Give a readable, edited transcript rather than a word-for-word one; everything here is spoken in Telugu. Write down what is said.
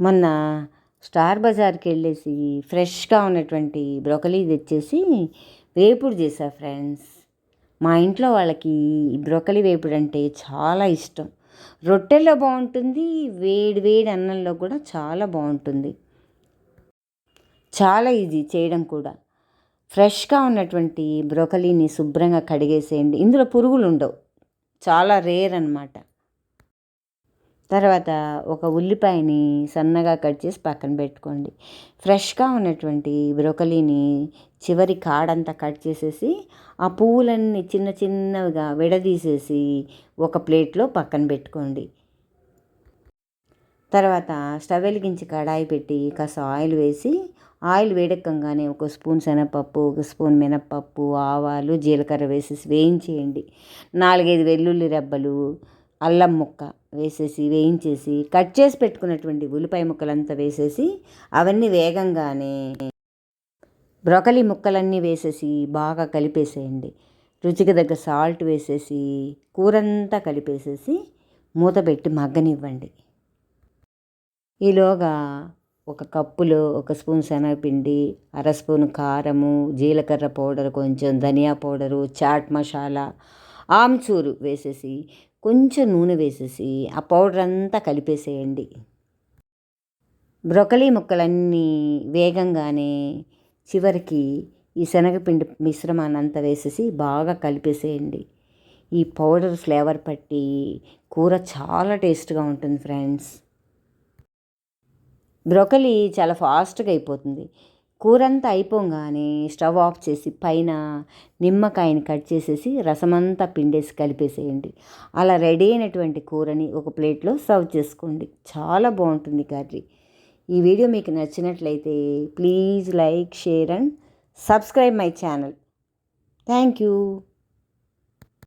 మొన్న స్టార్ బజార్కి వెళ్ళేసి ఫ్రెష్గా ఉన్నటువంటి బ్రోకలీ తెచ్చేసి వేపుడు చేశా ఫ్రెండ్స్. మా ఇంట్లో వాళ్ళకి బ్రోకలీ వేపుడు అంటే చాలా ఇష్టం. రొట్టెల్లో బాగుంటుంది, వేడి వేడి అన్నంలో కూడా చాలా బాగుంటుంది. చాలా ఈజీ చేయడం కూడా. ఫ్రెష్గా ఉన్నటువంటి బ్రోకలీని శుభ్రంగా కడిగేసేయండి. ఇందులో పురుగులు ఉండవు, చాలా రేర్ అన్నమాట. తర్వాత ఒక ఉల్లిపాయని సన్నగా కట్ చేసి పక్కన పెట్టుకోండి. ఫ్రెష్గా ఉన్నటువంటి బ్రోకలీని చివరి కాడంతా కట్ చేసేసి ఆ పువ్వులన్నీ చిన్న చిన్నవిగా విడదీసేసి ఒక ప్లేట్లో పక్కన పెట్టుకోండి. తర్వాత స్టవ్ వెలిగించి కడాయి పెట్టి కాస్త ఆయిల్ వేసి, ఆయిల్ వేడెక్కగానే ఒక స్పూన్ శనగపప్పు, ఒక స్పూన్ మినప్పప్పు, ఆవాలు, జీలకర్ర వేసేసి వేయించేయండి. 4-5 వెల్లుల్లి రెబ్బలు, అల్లం ముక్క వేసేసి వేయించేసి కట్ చేసి పెట్టుకున్నటువంటి ఉల్లిపాయ ముక్కలంతా వేసేసి అవన్నీ వేగంగానే బ్రోకలీ ముక్కలన్నీ వేసేసి బాగా కలిపేసేయండి. రుచికి తగ్గ సాల్ట్ వేసేసి కూరంతా కలిపేసేసి మూత పెట్టి మగ్గనివ్వండి. ఈలోగా ఒక కప్పులో ఒక స్పూన్ శనగపిండి, అర స్పూన్ కారము, జీలకర్ర పౌడర్, కొంచెం ధనియా పౌడరు, చాట్ మసాలా, ఆమ్చూరు వేసేసి కొంచెం నూనె వేసేసి ఆ పౌడర్ అంతా కలిపేసేయండి. బ్రోకలీ ముక్కలన్నీ వేగంగానే చివరికి ఈ శనగపిండి మిశ్రమాన్ని అంతా వేసేసి బాగా కలిపేసేయండి. ఈ పౌడర్ ఫ్లేవర్ పట్టి కూర చాలా టేస్ట్గా ఉంటుంది ఫ్రెండ్స్. బ్రోకలీ చాలా ఫాస్ట్గా అయిపోతుంది. కూరంతా అయిపోగానే స్టవ్ ఆఫ్ చేసి పైన నిమ్మకాయని కట్ చేసేసి రసమంతా పిండేసి కలిపేసేయండి. అలా రెడీ అయినటువంటి కూరని ఒక ప్లేట్లో సర్వ్ చేసుకోండి. చాలా బాగుంటుంది కర్రీ. ఈ వీడియో మీకు నచ్చినట్లయితే please like, share and subscribe my channel. Thank you.